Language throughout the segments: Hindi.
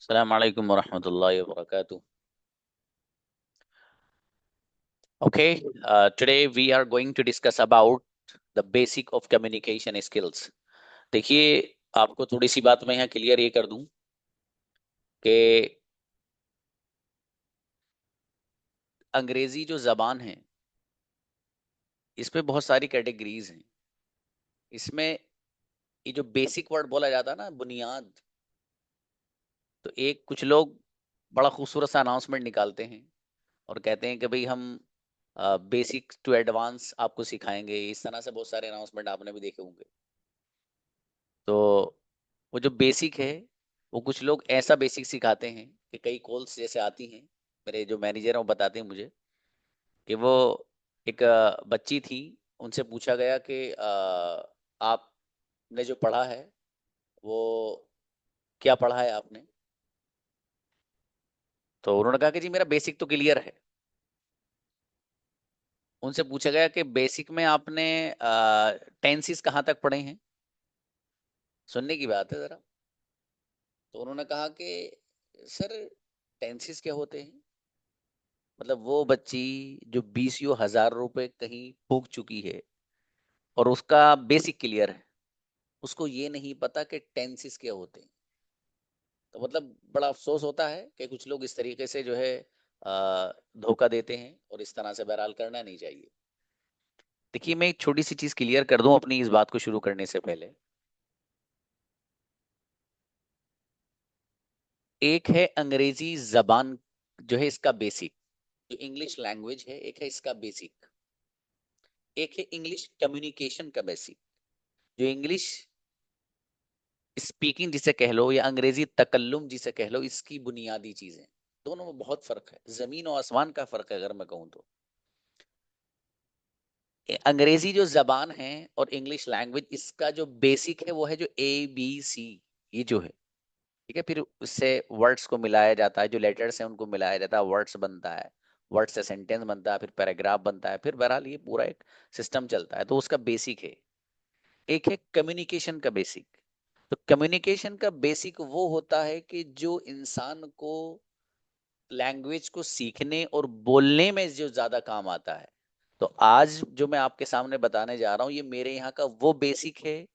Assalamu alaikum warahmatullahi wabarakatuh. Okay, today we are going to discuss about the basic of communication skills. देखिए, आपको थोड़ी सी बात मैं यहाँ क्लियर ये कर दूं कि अंग्रेजी जो जबान है इसमें बहुत सारी कैटेगरीज हैं। इसमें ये जो बेसिक वर्ड बोला जाता है ना, बुनियाद, तो एक कुछ लोग बड़ा खूबसूरत सा अनाउंसमेंट निकालते हैं और कहते हैं कि भाई हम बेसिक टू एडवांस आपको सिखाएंगे। इस तरह से बहुत सारे अनाउंसमेंट आपने भी देखे होंगे। तो वो जो बेसिक है, वो कुछ लोग ऐसा बेसिक सिखाते हैं कि कई कॉल्स जैसे आती हैं, मेरे जो मैनेजर हैं वो बताते हैं मुझे कि वो एक बच्ची थी, उनसे पूछा गया कि आपने जो पढ़ा है वो क्या पढ़ा है आपने। तो उन्होंने कहा कि जी मेरा बेसिक तो क्लियर है। उनसे पूछा गया कि बेसिक में आपने टेंसेस कहाँ तक पढ़े हैं। सुनने की बात है जरा। तो उन्होंने कहा कि सर, टेंसेस क्या होते हैं। मतलब वो बच्ची जो 20,000 रुपए कहीं फूक चुकी है और उसका बेसिक क्लियर है, उसको ये नहीं पता कि टेंसेस क्या होते हैं। तो मतलब बड़ा अफसोस होता है कि कुछ लोग इस तरीके से जो है धोखा देते हैं, और इस तरह से बहरहाल करना नहीं चाहिए। देखिए, मैं एक छोटी सी चीज क्लियर कर दूं अपनी इस बात को शुरू करने से पहले। एक है अंग्रेजी जबान, जो है इसका बेसिक, जो इंग्लिश लैंग्वेज है, एक है इसका बेसिक। एक है इंग्लिश कम्युनिकेशन का बेसिक, जो इंग्लिश स्पीकिंग जिसे कह लो या अंग्रेजी तकल्लुम जिसे कह लो, इसकी बुनियादी चीजें। दोनों में बहुत फर्क है, जमीन और आसमान का फर्क है अगर मैं कहूँ तो। अंग्रेजी जो जबान है और इंग्लिश लैंग्वेज, इसका जो बेसिक है वो है जो ABC, ये जो है, ठीक है। फिर उससे वर्ड्स को मिलाया जाता है, जो लेटर्स हैं उनको मिलाया जाता है, वर्ड्स बनता है, वर्ड से सेंटेंस बनता है, फिर पैराग्राफ बनता है, फिर बहरहाल ये पूरा एक सिस्टम चलता है। तो उसका बेसिक है। एक है कम्युनिकेशन का बेसिक। तो कम्युनिकेशन का बेसिक वो होता है कि जो इंसान को लैंग्वेज को सीखने और बोलने में जो ज्यादा काम आता है। तो आज जो मैं आपके सामने बताने जा रहा हूं, ये मेरे यहाँ का वो बेसिक है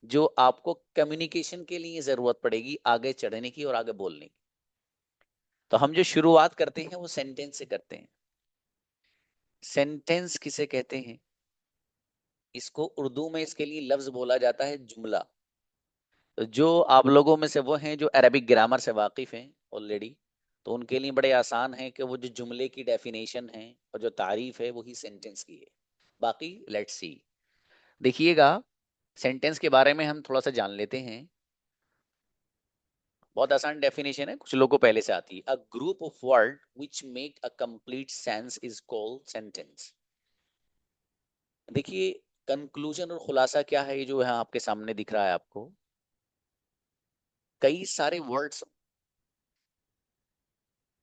जो आपको कम्युनिकेशन के लिए जरूरत पड़ेगी आगे चढ़ने की और आगे बोलने की। तो हम जो शुरुआत करते हैं वो सेंटेंस से करते हैं। सेंटेंस किसे कहते हैं? इसको उर्दू में इसके लिए लफ्ज बोला जाता है जुमला। तो जो आप लोगों में से वो हैं जो अरबिक ग्रामर से वाकिफ हैं ऑलरेडी, तो उनके लिए बड़े आसान है कि वो जो जुमले की डेफिनेशन है और जो तारीफ है वही सेंटेंस की है। बाकी लेट्स सी। देखिएगा, सेंटेंस के बारे में हम थोड़ा सा जान लेते हैं। बहुत आसान डेफिनेशन है, कुछ लोगों को पहले से आती है। A group of word which make a complete sense is called sentence. देखिए, कंक्लूजन और खुलासा क्या है, ये जो है आपके सामने दिख रहा है आपको। कई सारे वर्ड्स,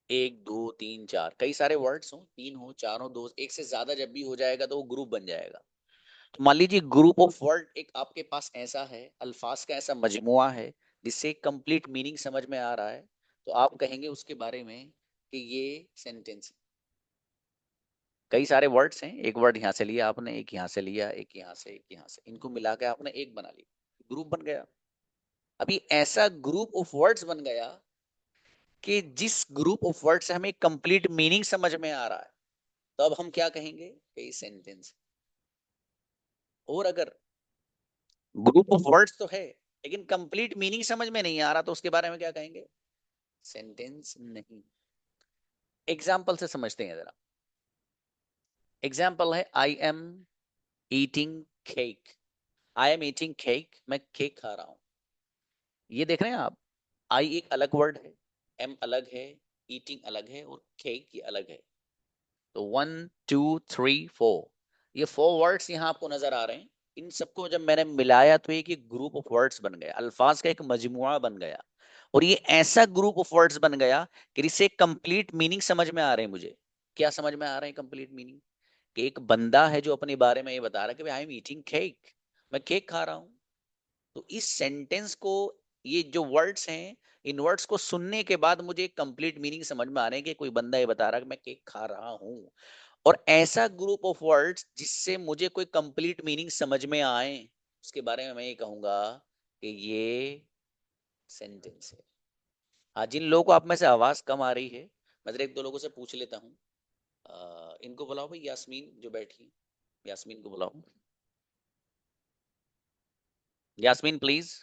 एक दो तीन चार, कई सारे वर्ड्स हो, तीन हो, चार हो, दो, एक से ज्यादा जब भी हो जाएगा तो वो ग्रुप बन जाएगा। तो मान लीजिए ग्रुप ऑफ वर्ड एक आपके पास ऐसा है, अल्फाज का ऐसा मजमुआ है जिससे कंप्लीट मीनिंग समझ में आ रहा है, तो आप कहेंगे उसके बारे में कि ये सेंटेंस। कई सारे वर्ड्स हैं, एक वर्ड यहाँ से लिया आपने, एक यहाँ से लिया, एक यहाँ से, एक यहाँ से, इनको मिला के आपने एक बना लिया, ग्रुप बन गया। अभी ऐसा ग्रुप ऑफ वर्ड्स बन गया कि जिस ग्रुप ऑफ वर्ड से हमें कंप्लीट मीनिंग समझ में आ रहा है, तो अब हम क्या कहेंगे कि सेंटेंस। और अगर ग्रुप ऑफ वर्ड्स तो है लेकिन कंप्लीट मीनिंग समझ में नहीं आ रहा, तो उसके बारे में क्या कहेंगे? सेंटेंस नहीं। एग्जाम्पल से समझते हैं जरा। एग्जाम्पल है, I am eating cake. I am eating cake, मैं केक खा रहा हूं। ये देख रहे हैं आप, आई एक अलग वर्ड है, एम अलग है, ईटिंग अलग है, और केक ये अलग है। तो 1 2 3 4, ये 4 वर्ड्स यहाँ आपको नजर आ रहे हैं। इन सबको जब मैंने मिलाया तो एक ग्रुप ऑफ वर्ड्स बन गया, अल्फाज का एक मजमुआ बन गया। और ये ऐसा ग्रुप ऑफ वर्ड्स बन गया कि इससे कंप्लीट मीनिंग समझ में आ रहे हैं मुझे। क्या समझ में आ रहे हैं कंप्लीट मीनिंग? कि एक बंदा है जो अपने बारे में ये बता रहा है कि आई एम ईटिंग केक, मैं केक खा रहा हूँ। तो इस सेंटेंस को ये जो वर्ड्स हैं, इन वर्ड्स को सुनने के बाद मुझे एक कंप्लीट मीनिंग समझ में आ रहे हैं कि कोई बंदा ये बता रहा है कि मैं केक खा रहा हूं। और ऐसा ग्रुप ऑफ वर्ड्स जिससे मुझे कोई कंप्लीट मीनिंग समझ में आए, उसके बारे में मैं ये कहूंगा कि ये सेंटेंस है। हाँ, जिन लोगों को आप में से आवाज कम आ रही है, मैं जरा एक दो लोगों से पूछ लेता हूँ। इनको बुलाओ भाई, यास्मीन जो बैठी, यास्मीन को बुलाओ। यास्मीन प्लीज।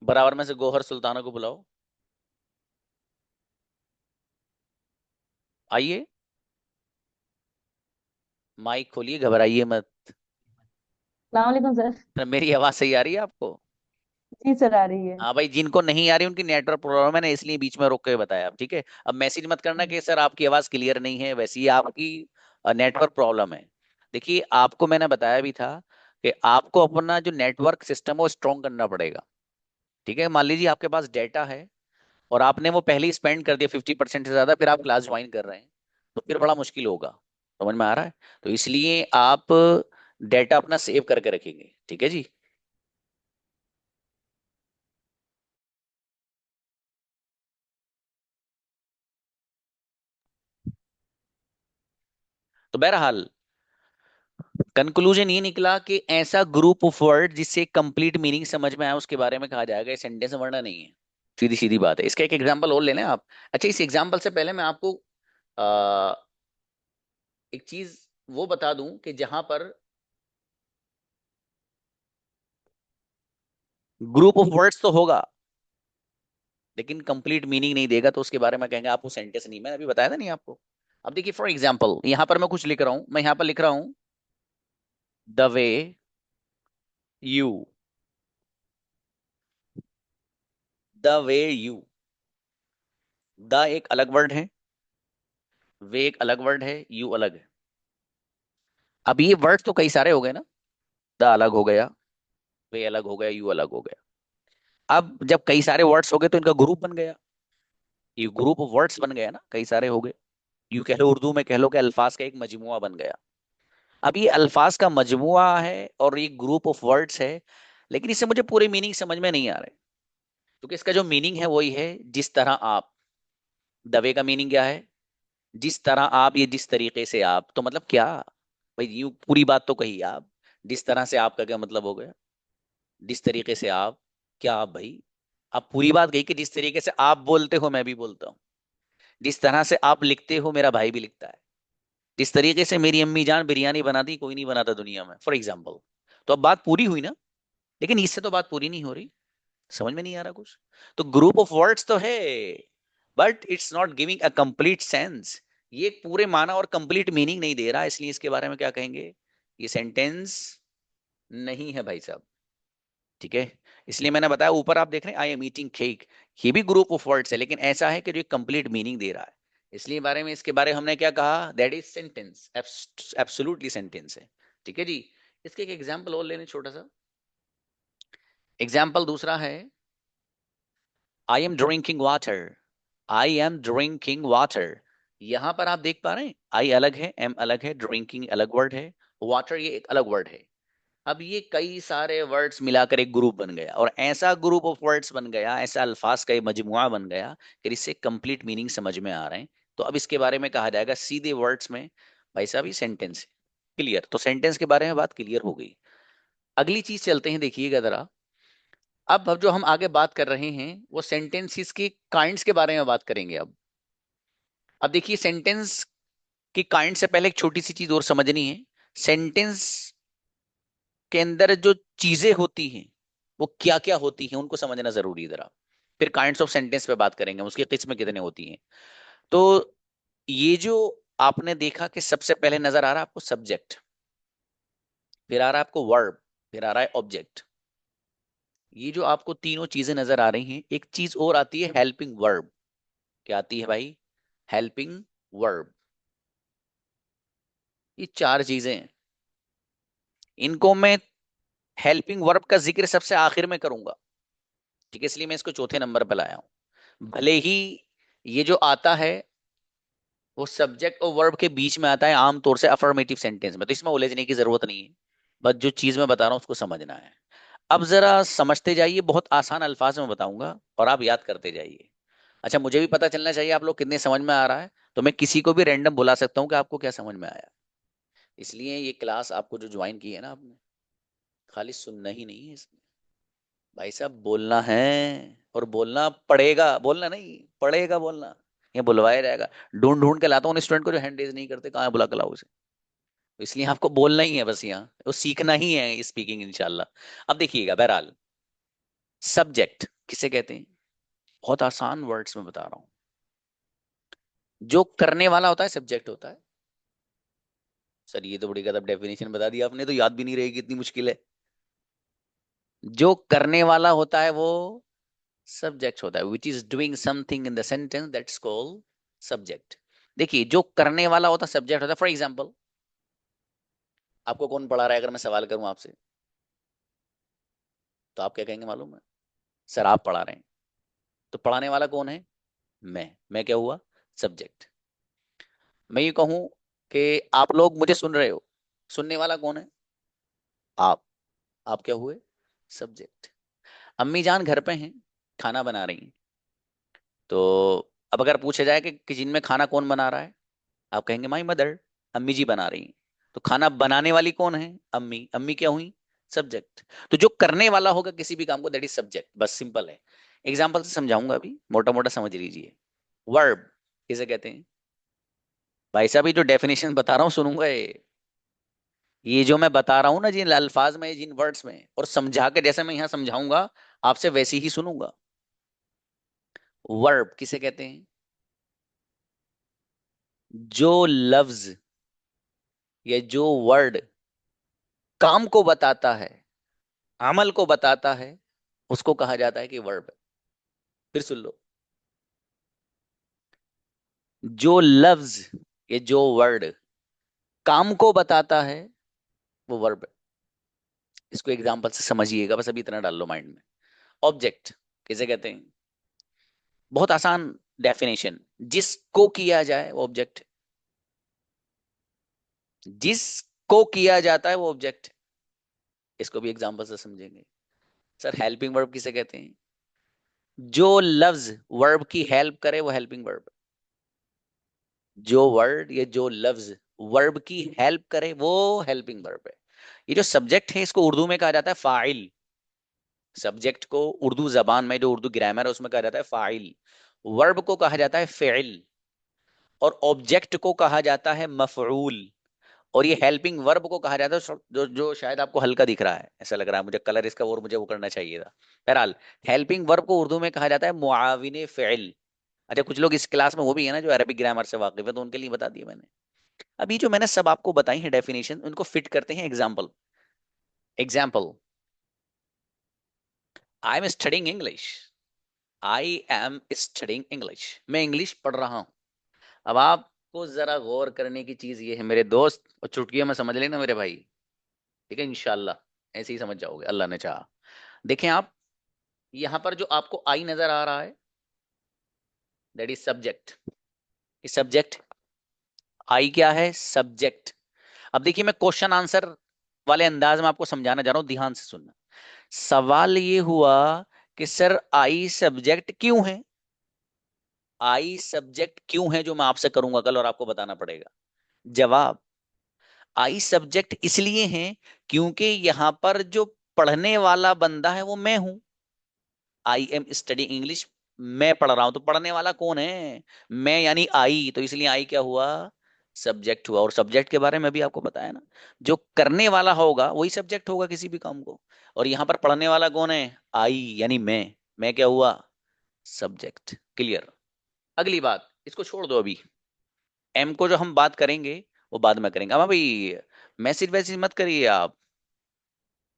बराबर में से गोहर सुल्ताना को बुलाओ। आइए, माइक खोलिए, घबराइए मत। सलाम वालेकुम सर। मेरी आवाज सही आ रही है आपको? जी सर, आ रही है। हाँ भाई, जिनको नहीं आ रही उनकी नेटवर्क प्रॉब्लम है, मैंने इसलिए बीच में रोक के बताया। ठीक है, अब मैसेज मत करना कि सर आपकी आवाज क्लियर नहीं है, वैसे ही आपकी नेटवर्क प्रॉब्लम है। देखिए, आपको मैंने बताया भी था कि आपको अपना जो नेटवर्क सिस्टम है वो स्ट्रॉन्ग करना पड़ेगा। ठीक है, मान लीजिए आपके पास डेटा है और आपने वो पहले ही स्पेंड कर दिया 50% से ज्यादा, फिर आप क्लास ज्वाइन कर रहे हैं, तो फिर बड़ा मुश्किल होगा। समझ में आ रहा है? तो इसलिए आप डेटा अपना सेव करके रखेंगे। ठीक है जी। तो बहरहाल कंक्लूजन ये निकला कि ऐसा ग्रुप ऑफ वर्ड जिससे कंप्लीट मीनिंग समझ में आया उसके बारे में कहा जाएगा सेंटेंस, वरना नहीं है। सीधी सीधी बात है। इसका एक एग्जांपल और ले लें आप। अच्छा, इस एग्जांपल से पहले मैं आपको आ, एक चीज वो बता दूं कि जहां पर ग्रुप ऑफ वर्ड्स तो होगा लेकिन कंप्लीट मीनिंग नहीं देगा, तो उसके बारे में कहेंगे आपको सेंटेंस नहीं। मैंने अभी बताया था नहीं आपको? अब देखिए, फॉर एग्जाम्पल यहां पर मैं कुछ लिख रहा हूं, मैं यहां पर लिख रहा हूं the way you, the way you. The एक अलग वर्ड है, वे एक अलग वर्ड है, यू अलग है। अब ये वर्ड तो कई सारे हो गए ना, द अलग हो गया, वे अलग हो गया, यू अलग हो गया। अब जब कई सारे वर्ड्स हो गए तो इनका ग्रुप बन गया। ये ग्रुप ऑफ वर्ड्स बन गया ना, कई सारे हो गए। यू कह लो, उर्दू में कह लो कि अल्फाज का एक मजमुआ बन गया। अब ये अल्फाज का मजमुआ है और ये ग्रुप ऑफ वर्ड्स है, लेकिन इससे मुझे पूरे मीनिंग समझ में नहीं आ रहे, क्योंकि इसका जो मीनिंग है वही है जिस तरह आप। दवे का मीनिंग क्या है? जिस तरह आप, ये जिस तरीके से आप, तो मतलब क्या भाई? यूं पूरी बात तो कही आप। जिस तरह से आपका क्या मतलब हो गया? जिस तरीके से आप, क्या आप भाई? आप पूरी बात कही कि जिस तरीके से आप बोलते हो मैं भी बोलता हूँ, जिस तरह से आप लिखते हो मेरा भाई भी लिखता है, जिस तरीके से मेरी अम्मी जान बिरयानी बनाती कोई नहीं बनाता दुनिया में, फॉर एग्जाम्पल। तो अब बात पूरी हुई ना? लेकिन इससे तो बात पूरी नहीं हो रही। समझ में नहीं आ रहा कुछ? तो ग्रुप ऑफ वर्ड्स तो है, but it's not giving a complete sense. ये एक पूरे माना और कंप्लीट मीनिंग नहीं दे रहा, इसलिए इसके बारे में क्या कहेंगे? ये सेंटेंस नहीं है भाई साहब। ठीक है, इसलिए मैंने बताया ऊपर आप देख रहे हैं आई एम ईटिंग केक, ये भी ग्रुप ऑफ वर्ड्स है, लेकिन ऐसा है कि जो कंप्लीट मीनिंग दे रहा है। इसलिए बारे में, इसके बारे में हमने क्या कहा? That is sentence, absolutely sentence है। ठीक है जी। इसके एक एग्जांपल और लेने, छोटा सा एग्जांपल दूसरा है, I am drinking water. I am drinking water. यहां पर आप देख पा रहे हैं, आई अलग है, एम अलग है, ड्रिंकिंग अलग वर्ड है, वाटर ये एक अलग वर्ड है। अब ये कई सारे वर्ड्स मिलाकर एक ग्रुप बन गया, और ऐसा ग्रुप ऑफ वर्ड्स बन गया, ऐसा अल्फाज का एक मजमुआ बन गया कि इससे कंप्लीट मीनिंग समझ में आ रहे हैं। तो अब इसके बारे में कहा जाएगा सीधे वर्ड्स में, भाई साहब ये सेंटेंस है। क्लियर? तो सेंटेंस के बारे में बात क्लियर हो गई। अगली चीज चलते हैं, देखिएगा जरा। अब जो हम आगे बात कर रहे हैं वो सेंटेंसेस की काइंड्स के बारे में बात करेंगे। अब देखिए, सेंटेंस की काइंड से पहले एक छोटी सी चीज और समझनी है। सेंटेंस के अंदर जो चीजें होती हैं वो क्या क्या होती हैं, उनको समझना जरूरी है जरा। फिर काइंड्स ऑफ सेंटेंस पे बात करेंगे, उसकी किस्में कितने होती हैं। तो ये जो आपने देखा कि सबसे पहले नजर आ रहा है आपको सब्जेक्ट, फिर आ रहा है आपको वर्ब, फिर आ रहा है ऑब्जेक्ट। ये जो आपको तीनों चीजें नजर आ रही हैं, एक चीज और आती है हेल्पिंग वर्ब। क्या आती है भाई? Helping verb. ये चार चीजें हैं, इनको मैं हेल्पिंग वर्ब का जिक्र सबसे आखिर में करूंगा। ठीक है, इसलिए मैं इसको चौथे नंबर पर लाया हूं। भले ही ये जो आता है वो सब्जेक्ट और वर्ब के बीच में आता है आमतौर से अफर्मेटिव सेंटेंस में, तो इसमें उलझने की जरूरत नहीं है। बस जो चीज मैं बता रहा हूँ उसको समझना है। अब जरा समझते जाइए, बहुत आसान अल्फाज में बताऊंगा और आप याद करते जाइए। अच्छा, मुझे भी पता चलना चाहिए आप लोग कितने समझ में आ रहा है, तो मैं किसी को भी रैंडम बुला सकता हूँ कि आपको क्या समझ में आया। इसलिए ये क्लास आपको जो ज्वाइन की है ना आपने, खाली सुनना ही नहीं है इसमें, भाई साहब बोलना है। और बोलना पड़ेगा, बोलना नहीं पड़ेगा बोलना। ये बुलवाया जाएगा। ढूंढ ढूंढ के लाता हूँ स्टूडेंट को जो हैंड रेज नहीं करते, कहाँ है, बुला के लाओ उसे। तो इसलिए आपको बोलना ही है, बस यहाँ वो सीखना ही है स्पीकिंग इंशाल्लाह। अब देखिएगा, बहरहाल सब्जेक्ट किसे कहते हैं, बहुत आसान वर्ड्स में बता रहा हूँ। जो करने वाला होता है सब्जेक्ट होता है। सर ये तो बड़ी गजब डेफिनेशन बता दी आपने, तो याद भी नहीं रहेगी, इतनी मुश्किल है। जो करने वाला होता है वो सब्जेक्ट होता है, which is doing something in the sentence, that's called subject. देखिए, जो करने वाला होता है सब्जेक्ट होता है। फॉर एग्जाम्पल, आपको कौन पढ़ा रहा है, अगर मैं सवाल करूं आपसे, तो आप क्या कहेंगे मालूम है? सर आप पढ़ा रहे हैं। तो पढ़ाने वाला कौन है? मैं क्या हुआ? सब्जेक्ट। मैं ये कहूं कि आप लोग मुझे सुन रहे हो, सुनने वाला कौन है? आप। आप क्या हुए? सब्जेक्ट। अम्मी जान घर पे हैं, खाना बना रही हैं। तो अब अगर पूछा जाए कि किचन में खाना कौन बना रहा है, आप कहेंगे माई मदर, अम्मी जी बना रही हैं। तो खाना बनाने वाली कौन है? अम्मी। अम्मी क्या हुई? सब्जेक्ट। तो जो करने वाला होगा किसी भी काम को, दैट इज सब्जेक्ट। बस सिंपल है। एग्जाम्पल से समझाऊंगा, अभी मोटा मोटा समझ लीजिए। वर्ब किसे कहते हैं? भाई साहब ये जो डेफिनेशन बता रहा हूँ सुनूंगा, ये जो मैं बता रहा हूँ ना, जिन अल्फाज में, जिन वर्ड्स में, और समझा के जैसे मैं यहाँ समझाऊंगा, आपसे वैसे ही सुनूंगा। वर्ब किसे कहते हैं? जो लफ्ज या जो वर्ड काम को बताता है, अमल को बताता है, उसको कहा जाता है कि वर्ब। फिर सुन लो, जो लफ्ज या जो वर्ड काम को बताता है वो वर्ब। इसको एग्जांपल से समझिएगा, बस अभी इतना डाल लो माइंड में। ऑब्जेक्ट किसे कहते हैं? बहुत आसान डेफिनेशन, जिसको किया जाए वो ऑब्जेक्ट। जिसको किया जाता है वो ऑब्जेक्ट। इसको भी एग्जांपल से समझेंगे। सर हेल्पिंग वर्ब किसे कहते हैं? जो लफ्ज वर्ब की हेल्प करे वो हेल्पिंग वर्ब। जो वर्ड या जो लफ्ज वर्ब की हेल्प करे वो हेल्पिंग वर्ब है। ये जो सब्जेक्ट है इसको उर्दू में कहा जाता है फाइल। सब्जेक्ट को उर्दू जबान में, जो उर्दू ग्रामर है उसमें कहा जाता है फाइल। वर्ब को कहा जाता है फेइल। और ऑब्जेक्ट को कहा जाता है मफऊल। और ये हेल्पिंग वर्ब को कहा जाता है, जो शायद आपको हल्का दिख रहा है, ऐसा लग रहा है मुझे कलर इसका, और मुझे वो करना चाहिए था। बहरहाल, हेल्पिंग वर्ब को उर्दू में कहा जाता है मुआविन फेइल। अच्छा, कुछ लोग इस क्लास में वो भी है ना जो अरबिक ग्रामर से वाकिफ है, तो उनके लिए बता दिया मैंने। अभी जो मैंने सब आपको बताई है डेफिनेशन, उनको फिट करते हैं example. Example, I am studying English. I am studying English, मैं इंग्लिश पढ़ रहा हूं। अब आपको जरा गौर करने की चीज ये है मेरे दोस्त, और चुटकियों में समझ लेना मेरे भाई। ठीक है, इंशाल्लाह ऐसे ही समझ जाओगे, अल्लाह ने चाहा। देखें आप, यहां पर जो आपको आई नजर आ रहा है, दैट इज सब्जेक्ट। इस सब्जेक्ट, आई क्या है? सब्जेक्ट। अब देखिए, मैं क्वेश्चन आंसर वाले अंदाज में आपको समझाना जा रहा हूं, ध्यान से सुनना। सवाल ये हुआ कि सर आई सब्जेक्ट क्यों है? आई सब्जेक्ट क्यों है, जो मैं आपसे करूंगा कल और आपको बताना पड़ेगा। जवाब, आई सब्जेक्ट इसलिए है क्योंकि यहां पर जो पढ़ने वाला बंदा है वो मैं हूं। आई एम स्टडी इंग्लिश, मैं पढ़ रहा हूं, तो पढ़ने वाला कौन है? मैं, यानी आई। तो इसलिए आई क्या हुआ? सब्जेक्ट हुआ। और सब्जेक्ट के बारे में भी आपको बताया ना, जो करने वाला होगा वही सब्जेक्ट होगा किसी भी काम को। और यहां पर पढ़ने वाला कौन है? आई, यानी मैं क्या हुआ? सब्जेक्ट। क्लियर? अगली बात, इसको छोड़ दो अभी। एम को जो हम बात करेंगे वो बाद में करेंगे। अब अभी मैसेज वैसेज मत करिए आप,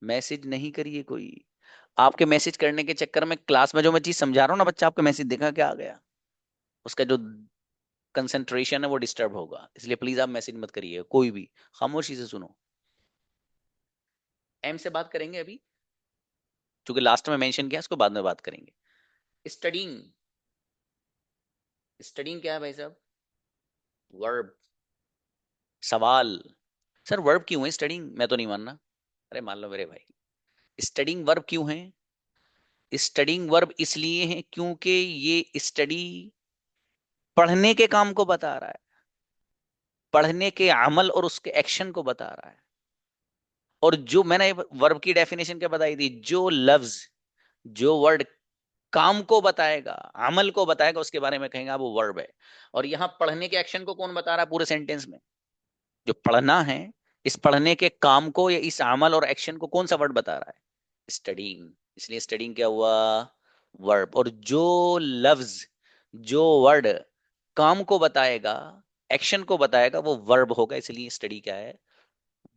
मैसेज नहीं करिए कोई। आपके मैसेज करने के चक्कर में क्लास में जो मैं चीज समझा रहा हूँ ना, बच्चा आपका मैसेज देखा क्या आ गया, उसका जो कंसंट्रेशन है वो डिस्टर्ब होगा। इसलिए प्लीज आप मैसेज मत करिए कोई भी, खामोशी से सुनो। एम से बात करेंगे अभी, क्योंकि लास्ट में मेंशन किया, इसको बाद में बात करेंगे। स्टडिंग, स्टडिंग क्या है भाई साहब? वर्ब। सवाल, सर वर्ब क्यों है स्टडिंग? मैं तो नहीं मानना। अरे मान लो मेरे भाई, स्टडिंग वर्ब क्यों है? स्टडिंग वर्ब इसलिए है क्योंकि ये स्टडी पढ़ने के काम को बता रहा है, पढ़ने के अमल और उसके एक्शन को बता रहा है। और जो मैंने वर्ब की डेफिनेशन क्या बताई थी, जो लफ्ज, जो वर्ड काम को बताएगा, अमल को बताएगा, उसके बारे में कहेंगे वो वर्ब है। और यहाँ पढ़ने के एक्शन को कौन बता रहा है पूरे सेंटेंस में? जो पढ़ना है, इस पढ़ने के काम को या इस अमल और एक्शन को कौन सा वर्ड बता रहा है? स्टडीइंग। इसलिए स्टडीइंग क्या हुआ? वर्ब। और जो लफ्ज, जो वर्ड काम को बताएगा, एक्शन को बताएगा, वो वर्ब होगा, इसलिए स्टडी क्या है?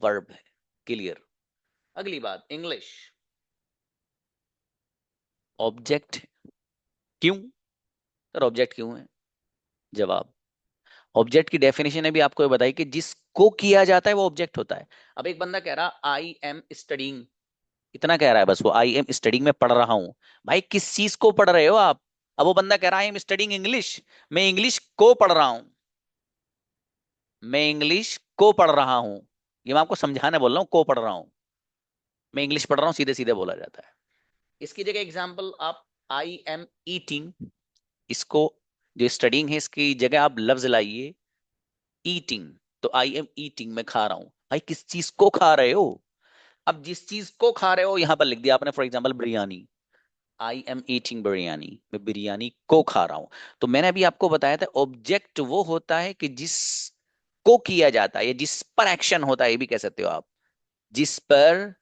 वर्ब है। क्लियर? अगली बात, इंग्लिश ऑब्जेक्ट। क्यों सर ऑब्जेक्ट क्यों है? जवाब, ऑब्जेक्ट की डेफिनेशन है भी आपको ये बताई कि जिसको किया जाता है वो ऑब्जेक्ट होता है। अब एक बंदा कह रहा आई एम स्टडिंग, इतना कह रहा है बस, वो आई एम स्टडिंग में पढ़ रहा हूं। भाई किस चीज को पढ़ रहे हो आप? अब वो बंदा कह रहा है आई एम स्टडिंग इंग्लिश, मैं इंग्लिश को पढ़ रहा हूं, मैं इंग्लिश को पढ़ रहा हूं। ये मैं आपको समझाने बोल रहा हूँ, को पढ़ रहा हूं, मैं इंग्लिश पढ़ रहा हूँ, सीधे सीधे बोला जाता है। इसकी जगह एग्जाम्पल आप आई एम ईटिंग, इसको, जो स्टडिंग है इसकी जगह आप लफ्ज लाइए ईटिंग। तो आई एम ईटिंग, मैं खा रहा हूं। भाई किस चीज को खा रहे हो? अब जिस चीज को खा रहे हो यहां पर लिख दिया आपने, for example biryani, I am eating biryani, मैं बिरयानी को खा रहा हूं। तो मैंने अभी आपको बताया था ऑब्जेक्ट वो होता है कि जिस को किया जाता है या जिस पर एक्शन होता है, ये भी कह सकते हो आप। जिस पर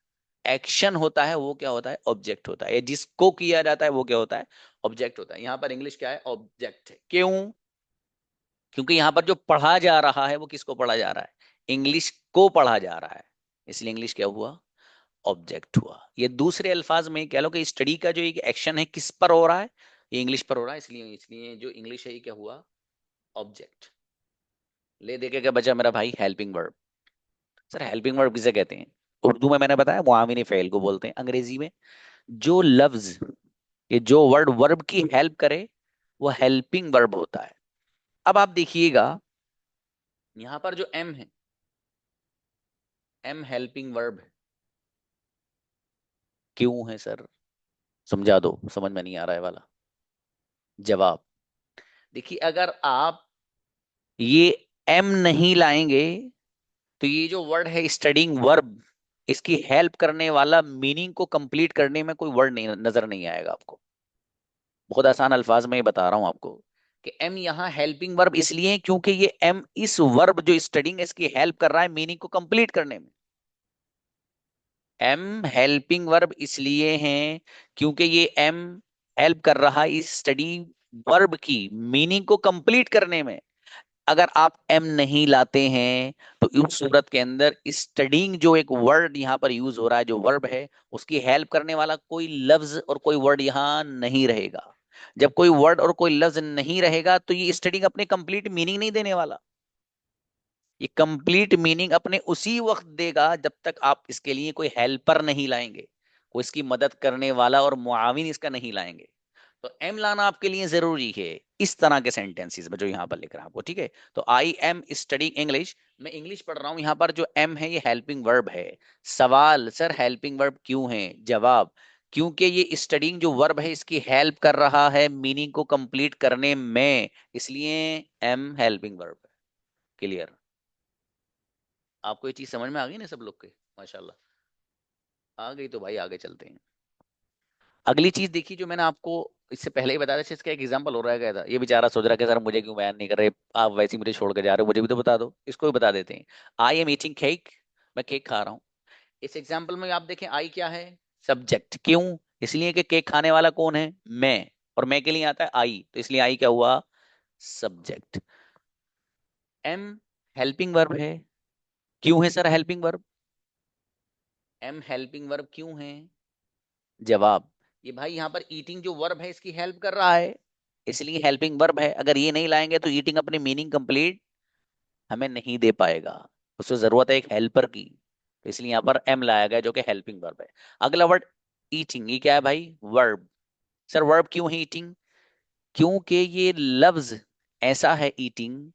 एक्शन होता है वो क्या होता है? ऑब्जेक्ट होता है। या जिसको किया जाता है वो क्या होता है? ऑब्जेक्ट होता है। यहां पर इंग्लिश क्या है? ऑब्जेक्ट है। क्यों? क्योंकि यहां पर जो पढ़ा जा रहा है वो किसको पढ़ा जा रहा है? इंग्लिश को पढ़ा जा रहा है, इसलिए इंग्लिश क्या हुआ? ऑब्जेक्ट हुआ। ये दूसरे अल्फाज में कह लो कि स्टडी का जो एक एक्शन है किस पर हो रहा है? ये इंग्लिश पर हो रहा है, इसलिए इसलिए जो इंग्लिश है ये क्या हुआ? ऑब्जेक्ट। ले देखे क्या बचा मेरा भाई? Helping verb. Sir helping verb किसे कहते हैं? उर्दू में मैंने बताया मुआविन फेल को बोलते हैं, अंग्रेजी में जो लफ्ज, ये जो वर्ड वर्ब की हेल्प करे वो हेल्पिंग वर्ब होता है। अब आप देखिएगा यहां पर जो एम है, एम हेल्पिंग वर्ब है। क्यों है सर? समझा दो, समझ में नहीं आ रहा है वाला। जवाब, देखिए अगर आप ये एम नहीं लाएंगे तो ये जो वर्ड है स्टडिंग वर्ब, इसकी हेल्प करने वाला, मीनिंग को कंप्लीट करने में कोई वर्ड नहीं नजर नहीं आएगा आपको। बहुत आसान अल्फाज में ये बता रहा हूं आपको कि एम यहाँ हेल्पिंग वर्ब इसलिए है क्योंकि ये एम इस वर्ब जो स्टडिंग है इसकी हेल्प कर रहा है मीनिंग को कंप्लीट करने में। एम हेल्पिंग वर्ब इसलिए हैं क्योंकि ये एम हेल्प कर रहा है इस स्टडी वर्ब की मीनिंग को कंप्लीट करने में। अगर आप एम नहीं लाते हैं तो उस सूरत के अंदर स्टडीइंग जो एक वर्ड यहाँ पर यूज हो रहा है, जो वर्ब है, उसकी हेल्प करने वाला कोई लफ्ज और कोई वर्ड यहाँ नहीं रहेगा। जब कोई वर्ड और कोई लफ्ज नहीं रहेगा तो ये स्टडीइंग अपने कंप्लीट मीनिंग नहीं देने वाला। ये कंप्लीट मीनिंग अपने उसी वक्त देगा जब तक आप इसके लिए कोई हेल्पर नहीं लाएंगे, कोई इसकी मदद करने वाला और मुआविन इसका नहीं लाएंगे। तो एम लाना आपके लिए जरूरी है इस तरह के सेंटेंसेस में जो यहाँ पर लिख रहा हूं आपको, ठीक है? तो आई एम स्टडिंग इंग्लिश, मैं इंग्लिश पढ़ रहा हूं। यहाँ पर जो एम है ये हेल्पिंग वर्ब है। सवाल, सर हेल्पिंग वर्ब क्यों है? जवाब, क्योंकि ये स्टडिंग जो वर्ब है इसकी हेल्प कर रहा है मीनिंग को कंप्लीट करने में, इसलिए एम हेल्पिंग वर्ब है। क्लियर? आपको ये चीज समझ में आ गई ना सब लोग के? माशाल्लाह, आ गई तो भाई आगे चलते हैं। अगली चीज देखिए जो मैंने आपको इससे पहले ही बताया था, इसका एक एग्जांपल हो रहा गया था। ये बेचारा सोच रहा है कि सर मुझे क्यों बयान नहीं कर रहे, आप वैसे ही मुझे छोड़ के जा रहे हो, मुझे भी तो बता दो। इसको भी बता देते हैं। आई एम ईटिंग केक, मैं केक खा रहा हूँ। इस एग्जाम्पल में आप देखें आई क्या है? सब्जेक्ट। क्यों? इसलिए कि केक खाने वाला कौन है? मैं। और मैं के लिए आता है आई, तो इसलिए आई क्या हुआ? सब्जेक्ट। एम हेल्पिंग वर्ब है। क्यों है sir helping verb? Am helping verb क्यों है? जवाब, ये भाई यहाँ पर ईटिंग जो वर्ब है इसकी हेल्प कर रहा है, इसलिए हेल्पिंग वर्ब है। अगर ये नहीं लाएंगे तो ईटिंग अपनी मीनिंग कंप्लीट हमें नहीं दे पाएगा, उसको जरूरत है एक हेल्पर की। तो इसलिए यहाँ पर एम लाया गया जो कि हेल्पिंग वर्ब है। अगला वर्ड ईटिंग, ये क्या है भाई? वर्ब। सर वर्ब क्यों है ईटिंग? क्योंकि ये लफ्ज ऐसा है ईटिंग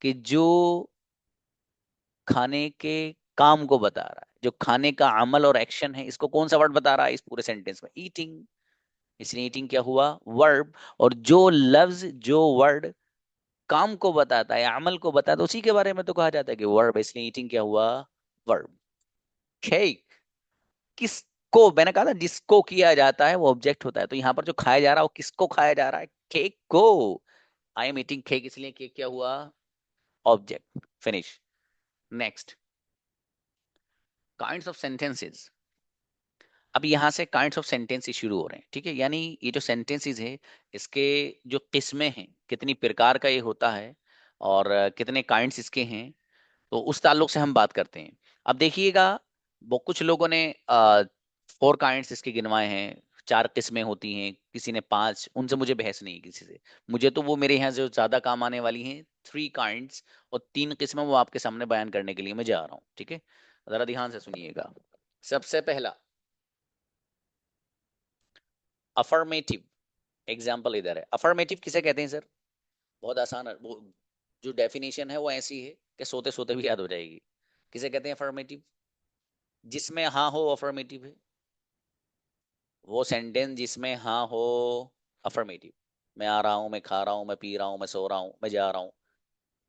कि जो खाने के काम को बता रहा है, जो खाने का अमल और एक्शन है, इसको कौन सा वर्ड बता रहा है इस पूरे सेंटेंस में? ईटिंग। इसलिए ईटिंग क्या हुआ? वर्ब। और जो लफ्ज, जो वर्ड काम को बताता है, अमल को बताता है, उसी के बारे में तो कहा जाता है कि वर्ब। इसलिए ईटिंग क्या हुआ? वर्ब। केक, किसको, मैंने कहा था जिसको किया जाता है वो ऑब्जेक्ट होता है, तो यहाँ पर जो खाया जा रहा है वो किसको खाया जा रहा है? केक को। आई एम ईटिंग केक, इसलिए केक क्या हुआ? Object. Finish. Next, kinds of sentences. अब यहाँ से काइंड्स ऑफ सेंटेंसेस शुरू हो रहे हैं, ठीक है? यानी ये जो सेंटेंसेस है, इसके जो किस्में हैं, कितनी प्रकार का ये होता है, और कितने काइंड्स इसके हैं, तो उस ताल्लुक से हम बात करते हैं। अब देखिएगा, वो कुछ लोगों ने 4 काइंड्स इसके गिनवाए हैं, 4 किस्में होती हैं, किसी ने 5। उनसे मुझे बहस नहीं है किसी से। मुझे तो वो मेरे यहाँ जो ज्यादा काम आने वाली हैं 3 काइंड्स और 3 किस्में, वो आपके सामने बयान करने के लिए मैं जा रहा हूँ, ठीक है? जरा ध्यान से सुनिएगा। सबसे पहला, अफर्मेटिव। एग्जाम्पल इधर है। अफर्मेटिव किसे कहते हैं सर? बहुत आसान है वो, जो डेफिनेशन है वो ऐसी है कि सोते सोते भी याद हो जाएगी। किसे कहते हैं अफर्मेटिव? जिसमें हाँ हो, अफर्मेटिव है। वो सेंटेंस जिसमें हाँ हो, अफर्मेटिव। मैं आ रहा हूँ, मैं खा रहा हूँ, मैं पी रहा हूँ, मैं सो रहा हूँ, मैं जा रहा हूँ,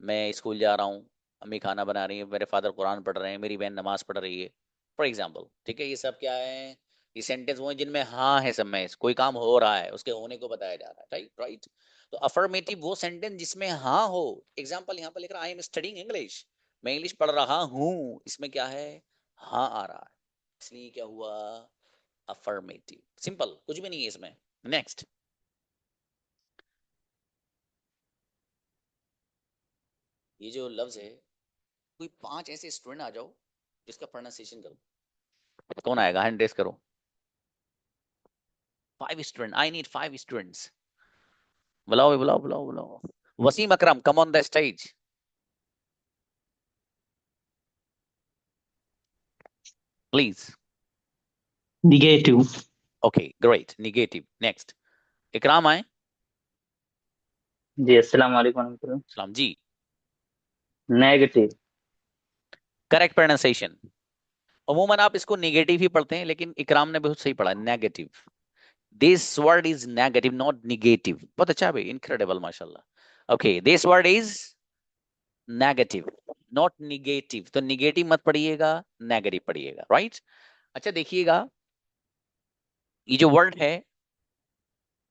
मैं स्कूल जा रहा हूँ, अम्मी खाना बना रही है, मेरे फादर कुरान पढ़ रहे हैं, मेरी बहन नमाज पढ़ रही है, फॉर एग्जाम्पल, ठीक है? ये सब क्या है? ये सेंटेंस वो है जिनमें हाँ है, सब में कोई काम हो रहा है, उसके होने को बताया जा रहा है, राइट राइट। तो अफर्मेटिव वो सेंटेंस जिसमें हाँ हो। एग्जाम्पल यहाँ पर लिख रहा, आई एम स्टडिंग इंग्लिश, मैं इंग्लिश पढ़ रहा हूँ, इसमें क्या है? हाँ आ रहा है, इसलिए क्या हुआ? अफर्मेटिव। सिंपल, कुछ भी नहीं है इसमें। नेक्स्ट, ये जो लफ्ज है, कोई 5 ऐसे स्टूडेंट आ जाओ जिसका प्रोनाउंसिएशन करो। कौन आएगा? हैंड रेस करो। 5 स्टूडेंट, आई नीड 5 स्टूडेंट्स। बुलाओ बुलाओ बुलाओ बुलाओ। Wasim Akram, come on the stage please. Negative. Okay great, negative. Next, Ikram आए। जी अस्सलाम वालेकुम रहमतुल्लाह। सलाम जी। नेगेटिव। Correct pronunciation. अमूमन आप इसको निगेटिव ही पढ़ते हैं, लेकिन इकराम ने बहुत सही पढ़ा, negative. This word is negative, not negative. बहुत अच्छा भाई, इनक्रेडिबल, माशाल्लाह। Okay, this word is negative, not negative. तो निगेटिव मत पढ़िएगा, नेगेटिव पढ़िएगा, राइट? अच्छा देखिएगा, ये जो वर्ड है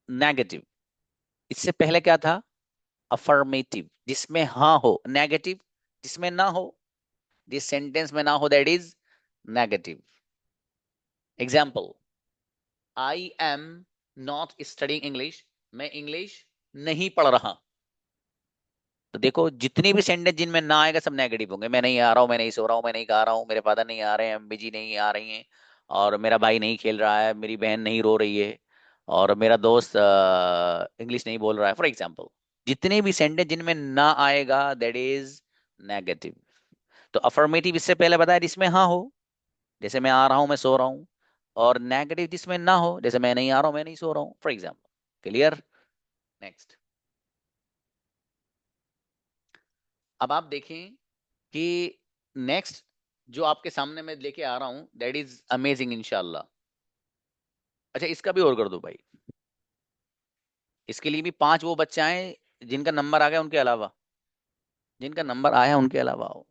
नेगेटिव, इससे पहले क्या था? अफर्मेटिव, जिसमें हाँ हो। नेगेटिव, जिसमें ना हो, जिस सेंटेंस में ना हो, that is negative. Example, I am not studying English, मैं इंग्लिश नहीं पढ़ रहा। तो देखो, जितनी भी सेंटेंस जिनमें ना आएगा सब नेगेटिव होंगे। मैं नहीं आ रहा हूँ, मैं नहीं सो रहा हूँ, मैं नहीं खा रहा हूँ, मेरे फादर नहीं आ रहे हैं, अम्मी जी नहीं आ रही हैं, और मेरा भाई नहीं खेल रहा है, मेरी बहन नहीं रो रही है, और मेरा दोस्त इंग्लिश नहीं बोल रहा है, फॉर एग्जाम्पल। जितने भी सेंटेंस जिनमें ना आएगा, दैट इज नेगेटिव। तो अफर्मेटिव इससे पहले बताया जिसमें हाँ हो, जैसे मैं आ रहा हूँ, मैं सो रहा हूँ। और नेगेटिव जिसमें ना हो, जैसे मैं नहीं आ रहा हूँ, मैं नहीं सो रहा हूँ, फॉर एग्जाम्पल। क्लियर? नेक्स्ट, अब आप देखें कि नेक्स्ट जो आपके सामने मैं लेके आ रहा हूं, दैट इज अमेजिंग इंशाल्लाह। अच्छा, इसका भी और कर दो भाई। इसके लिए भी 5 वो बच्चे आए जिनका नंबर आ गया, उनके अलावा, जिनका नंबर आया उनके अलावा आओ।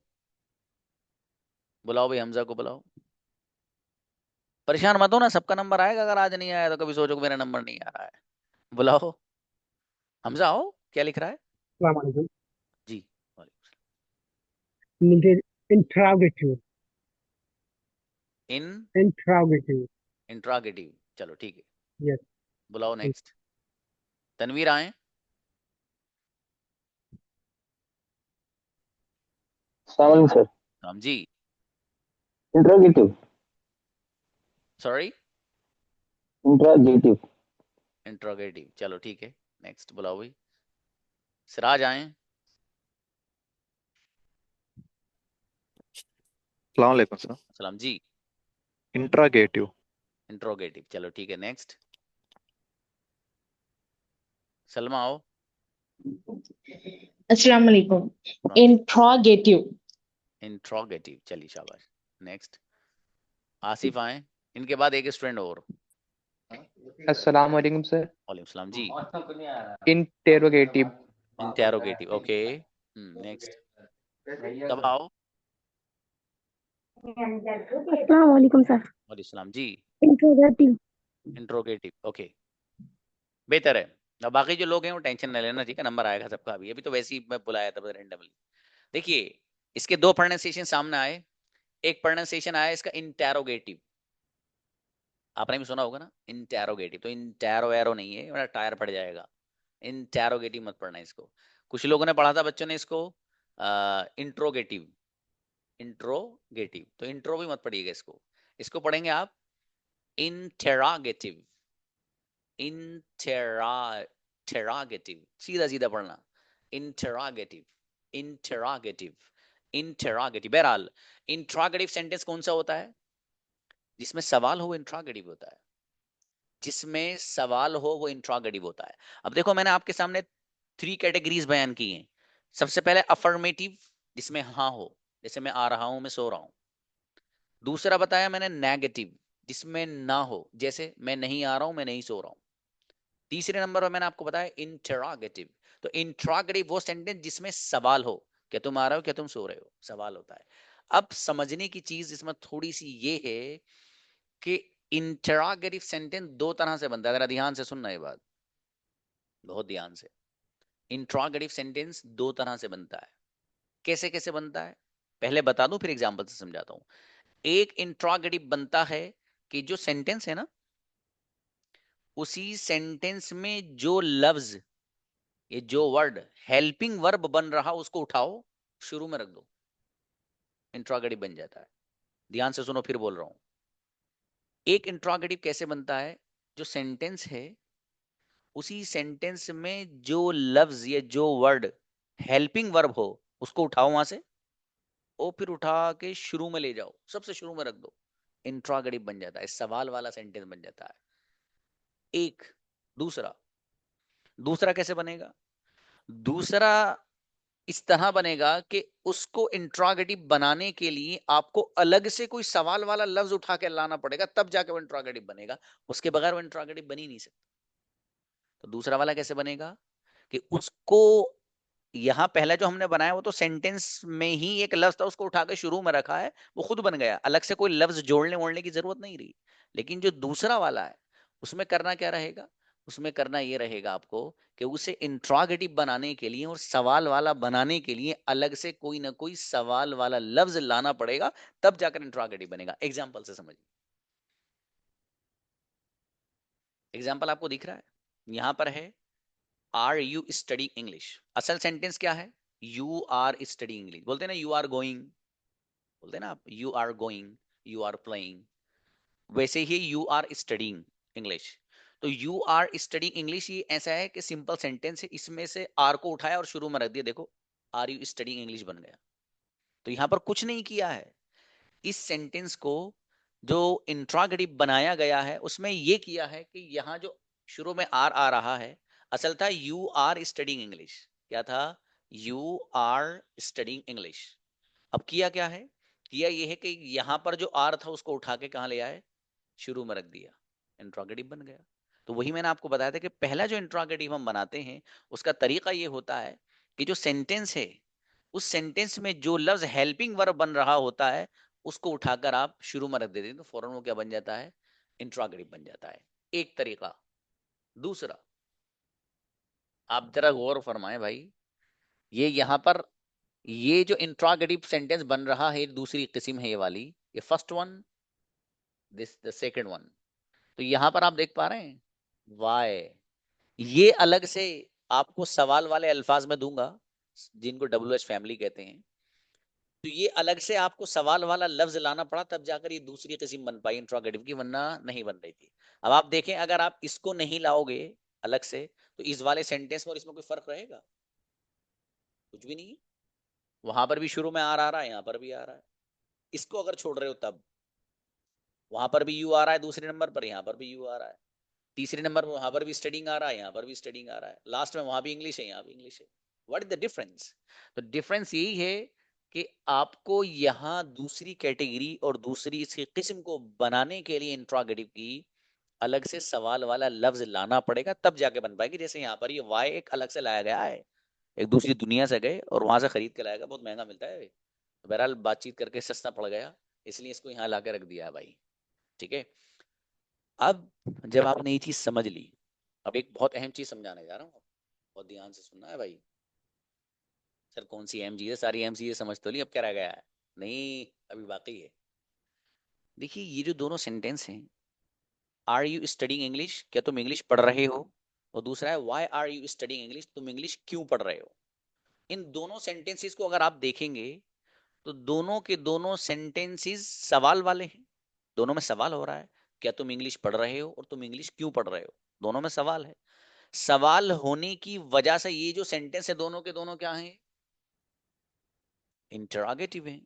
बुलाओ भाई, हमजा को बुलाओ। परेशान मत हो ना, सबका नंबर आएगा। अगर आज नहीं आया तो कभी सोचो कि मेरा नंबर नहीं आ रहा है। बुलाओ। हमजा आओ, क्या लिख रहा है? Assalamualaikum. जी, वालेकुम। Interrogative. इन Interrogative. इंट्रागेटिव, चलो ठीक है। Yes. बुलाओ नेक्स्ट। तनवीर आए। सवाल sir. Ram ji. Interrogative. Sorry, interrogative. Interrogative, चलो ठीक है। नेक्स्ट बुलाओ भाई। सिराज आए। अस्सलाम वालेकुम सर। सलाम जी। इंट्रागेटिव। इंट्रोगेटिव, चलो ठीक है। नेक्स्ट, सलमा आओ। अस्सलाम वालेकुम। राम जी। इंट्रोगेटिव। इंट्रोगेटिव, चलिए शाबाश। नेक्स्ट, आसिफ आए, इनके बाद एक स्टूडेंट और। अस्सलाम वालेकुम सर। वालेकुम सलाम जी। इंटेरोगेटिव। Interrogative, okay. नेक्स्ट, तब आओ। अस्सलाम वालेकुम सर। वालेकुम सलाम जी। इंट्रोगेटिव। इंट्रोगेटिव, ओके, बेहतर है। अब बाकी जो लोग हैं वो टेंशन न लेना, ठीक है, नंबर आएगा सबका। अभी तो वैसे ही मैं बुलाया था रेंडमली। देखिए, इसके दो प्रोनाउंसिएशन सामने आए। एक प्रोनाउंसिएशन आया इसका इंटेरोगेटिव, आपने भी सुना होगा ना इंटेरोगेटिव। तो इंटेरो एरो नहीं है, मेरा टायर पड़ जाएगा। इंटेरोगेटिव मत पढ़ना इसको। कुछ लोगों ने पढ़ा था बच्चों ने इसको इंट्रोगेटिव। इंट्रोगेटिव, तो इंट्रो भी मत पढ़िएगा इसको। इसको पढ़ेंगे आप इंटेरोगेटिव। इंटेरोगेटिव, सीधा सीधा पढ़ना। Interrogative, interrogative, interrogative. बहरहाल, इंट्रोगेटिव सेंटेंस कौन सा होता है? जिसमें सवाल हो वो इंट्रोगेटिव होता है। जिसमें सवाल हो वो इंट्रोगेटिव होता है। अब देखो, मैंने आपके सामने 3 कैटेगरीज बयान की हैं। सबसे पहले अफर्मेटिव, जिसमें हाँ हो, जैसे मैं आ रहा हूं, मैं सो रहा हूं। दूसरा बताया मैंने नेगेटिव, जिसमें ना हो, जैसे मैं नहीं आ रहा हूं, मैं नहीं सो रहा हूं। तीसरे नंबर पर मैंने आपको बताया इंटरोगेटिव। तो इंट्रोगेटिव वो सेंटेंस जिसमें सवाल हो, क्या तुम आ रहे हो, क्या तुम सो रहे हो, सवाल होता है। अब समझने की चीज इसमें थोड़ी सी ये है कि इंटरोगेटिव सेंटेंस दो तरह से बनता है। जरा ध्यान से सुनना ये बात, बहुत ध्यान से। इंट्रोगेटिव सेंटेंस दो तरह से बनता है। कैसे कैसे बनता है पहले बता दूं, फिर एग्जांपल से समझाता हूं। एक इंट्रोगेटिव बनता है कि जो सेंटेंस है ना, उसी सेंटेंस में जो लफ्ज, ये जो वर्ड हेल्पिंग वर्ब बन रहा, उसको उठाओ, शुरू में रख दो, इंट्रोगेटिव बन जाता है। ध्यान से सुनो, फिर बोल रहा हूं। एक इंट्रोगेटिव कैसे बनता है? जो सेंटेंस है, उसी सेंटेंस में जो लफ्ज या जो वर्ड हेल्पिंग वर्ब हो, उसको उठाओ वहां से, और फिर उठा के शुरू में ले जाओ, सबसे शुरू में रख दो, इंट्रोगेटिव बन जाता है, सवाल वाला सेंटेंस बन जाता है। एक। दूसरा, दूसरा कैसे बनेगा? दूसरा इस तरह बनेगा कि उसको इंट्रोगेटिव बनाने के लिए आपको अलग से कोई सवाल वाला लफ्ज उठा के लाना पड़ेगा, तब जाके वो इंट्रोगेटिव बनेगा। उसके बगैर वो इंट्रोगेटिव बन ही नहीं सकता। तो दूसरा वाला कैसे बनेगा कि उसको, यहां पहला जो हमने बनाया वो तो सेंटेंस में ही एक लफ्ज था, उसको उठा के शुरू में रखा है, वो खुद बन गया, अलग से कोई लफ्ज जोड़ने वोड़ने की जरूरत नहीं रही। लेकिन जो दूसरा वाला है, उसमें करना क्या रहेगा? उसमें करना ये रहेगा आपको कि उसे इंट्रोगेटिव बनाने के लिए और सवाल वाला बनाने के लिए अलग से कोई ना कोई सवाल वाला लफ्ज लाना पड़ेगा, तब जाकर इंट्रोगेटिव बनेगा। एग्जाम्पल से समझिए। एग्जाम्पल आपको दिख रहा है यहां पर है, आर यू स्टडी इंग्लिश। असल सेंटेंस क्या है? You are study English. बोलते हैं ना यू आर गोइंग, बोलते हैं ना आप you are going, you are playing. वैसे ही यू आर स्टडीइंग इंग्लिश। तो यू आर स्टडीइंग इंग्लिश, ये ऐसा है कि सिंपल सेंटेंस है, इसमें से आर को उठाया और शुरू में रख दिया, देखो आर यू स्टडीइंग इंग्लिश बन गया। तो यहां पर कुछ नहीं किया है। इस सेंटेंस को जो इंट्रोगेटिव बनाया गया है, उसमें ये किया है कि यहाँ जो शुरू में आर आ रहा है, असल था यू आर स्टडीइंग इंग्लिश। क्या था? You are studying English. अब किया क्या है? किया ये है कि यहाँ पर जो आर था उसको उठा के कहाँ ले आए, शुरू में रख दिया, इंट्रोगेटिव बन गया। तो वही मैंने आपको बताया था कि पहला जो इंट्रोगेटिव हम बनाते हैं, उसका तरीका ये होता है कि जो सेंटेंस है, उस सेंटेंस में जो लफ्ज हेल्पिंग वर्ब बन रहा होता है, उसको उठाकर आप शुरू में रख देते हैं, तो फौरन वो क्या बन जाता है, इंट्रोगेटिव बन जाता है। एक तरीका। दूसरा, आप जरा गौर फरमाएं भाई, ये यहाँ पर ये जो इंट्रोगेटिव सेंटेंस बन रहा है, दूसरी किस्म है ये वाली, ये first one, this the second one. तो यहाँ पर आप देख पा रहे हैं वाई, ये अलग से आपको सवाल वाले अल्फाज में दूंगा, जिनको WH फैमिली कहते हैं। तो ये अलग से आपको सवाल वाला लफ्ज लाना पड़ा, तब जाकर ये दूसरी किस्म बन पाई इंट्रोगेटिव की, वरना नहीं बन रही थी। अब आप देखें, अगर आप इसको नहीं लाओगे अलग से, तो इस वाले सेंटेंस में और इसमें कोई फर्क रहेगा? कुछ भी नहीं। वहां पर भी शुरू में आर आ रहा है, यहाँ पर भी आ रहा है। इसको अगर छोड़ रहे हो तब, वहां पर भी यू आ रहा है दूसरे नंबर पर, यहाँ पर भी यू आ रहा है तीसरे नंबर पर, वहां पर भी स्टडिंग आ रहा है, यहाँ पर भी स्टडिंग आ रहा है, लास्ट में वहां भी इंग्लिश है, यहाँ भी इंग्लिश है। What is the difference? तो डिफरेंस यही है कि आपको यहाँ दूसरी कैटेगरी और दूसरी इसकी किस्म को बनाने के लिए इंट्रोगेटिव की अलग से सवाल वाला लफ्ज लाना पड़ेगा, तब जाके बन पाएगी। जैसे यहाँ पर ये वाई एक अलग से लाया गया है, एक दूसरी दुनिया से गए और वहां से खरीद के लाया गया, बहुत महंगा मिलता है, तो बहरहाल बातचीत करके सस्ता पड़ गया, इसलिए इसको यहाँ ला के रख दिया है भाई। ठीक है, अब जब आपने ये चीज समझ ली, अब एक बहुत अहम चीज समझाने जा रहा हूँ, बहुत ध्यान से सुनना है भाई। सर कौन सी एम जी है, सारी एम सी है समझ तो ली, अब क्या रह गया है? नहीं, अभी बाकी है। देखिए ये जो दोनों सेंटेंस हैं, आर यू स्टडिंग इंग्लिश, क्या तुम इंग्लिश पढ़ रहे हो, और दूसरा है why are you studying English, तुम इंग्लिश क्यों पढ़ रहे हो। इन दोनों सेंटेंसेस को अगर आप देखेंगे तो दोनों के दोनों सेंटेंसेस सवाल वाले हैं, दोनों में सवाल हो रहा है, क्या तुम इंग्लिश पढ़ रहे हो और तुम इंग्लिश क्यों पढ़ रहे हो, दोनों में सवाल है। सवाल होने की वजह से ये जो सेंटेंस है दोनों के दोनों क्या हैं, इंटरोगेटिव हैं,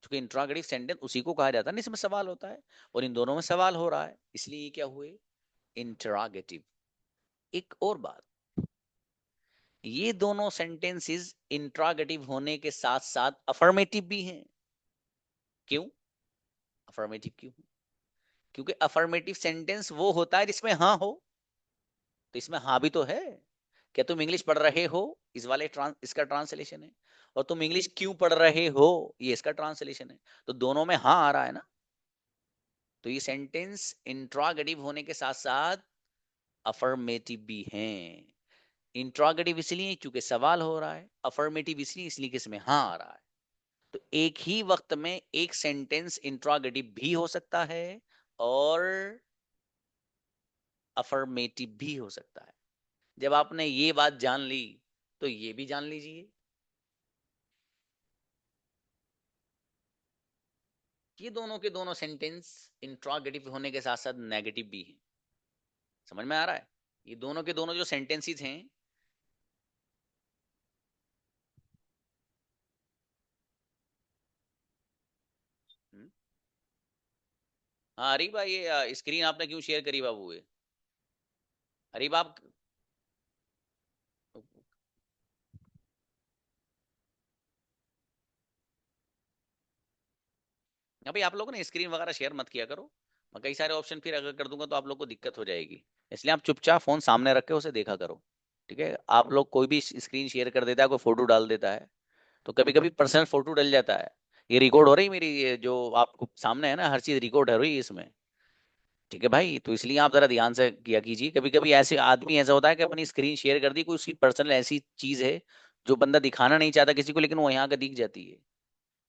क्योंकि इंटरोगेटिव सेंटेंस उसी को कहा जाता है ना इसमें सवाल होता है, और इन दोनों में सवाल हो रहा है, इसलिए ये क्या हुए, इंटरोगेटिव। एक और बात, ये दोनों सेंटेंसेस इंट्रोगेटिव होने के साथ साथ अफर्मेटिव भी हैं। क्यों अफर्मेटिव क्यों? क्योंकि अफर्मेटिव सेंटेंस वो होता है जिसमें हाँ हो, तो इसमें हाँ भी तो है, क्या तुम इंग्लिश पढ़ रहे हो, इस वाले इसका ट्रांसलेशन है, और तुम इंग्लिश क्यों पढ़ रहे हो ये इसका ट्रांसलेशन है, तो दोनों में हाँ आ रहा है ना। तो ये सेंटेंस इंट्रोगेटिव होने के साथ साथ अफर्मेटिव भी हैं। इंट्रोगेटिव इसलिए क्योंकि सवाल हो रहा है, अफर्मेटिव इसलिए इसलिए कि इसमें हाँ आ रहा है। तो एक ही वक्त में एक सेंटेंस इंट्रोगेटिव भी हो सकता है और अफर्मेटिव भी हो सकता है। जब आपने ये बात जान ली तो ये भी जान लीजिए, ये दोनों के दोनों सेंटेंस इंट्रोगेटिव होने के साथ साथ नेगेटिव भी हैं। समझ में आ रहा है? ये दोनों के दोनों जो सेंटेंसेस हैं, हम्म, हाँ अरीब भाई, ये स्क्रीन आपने क्यों शेयर करी बाबू? ये अरीब आप, अभी आप लोगों ने स्क्रीन वगैरह शेयर मत किया करो, मैं कई सारे ऑप्शन फिर अगर कर दूंगा तो आप लोग को दिक्कत हो जाएगी, इसलिए आप चुपचाप फोन सामने रख के उसे देखा करो। ठीक है, आप लोग कोई भी स्क्रीन शेयर कर देता है, कोई फोटो डाल देता है, तो कभी कभी पर्सनल फोटो डल जाता है। ये रिकॉर्ड हो रही मेरी, ये जो आपको सामने है ना, हर चीज रिकॉर्ड हो रही है इसमें। ठीक है भाई, तो इसलिए आप जरा ध्यान से किया कीजिए। कभी कभी ऐसे आदमी ऐसा होता है कि अपनी स्क्रीन शेयर कर दी, कोई उसकी पर्सनल ऐसी चीज है जो बंदा दिखाना नहीं चाहता किसी को, लेकिन वो यहाँ का दिख जाती है।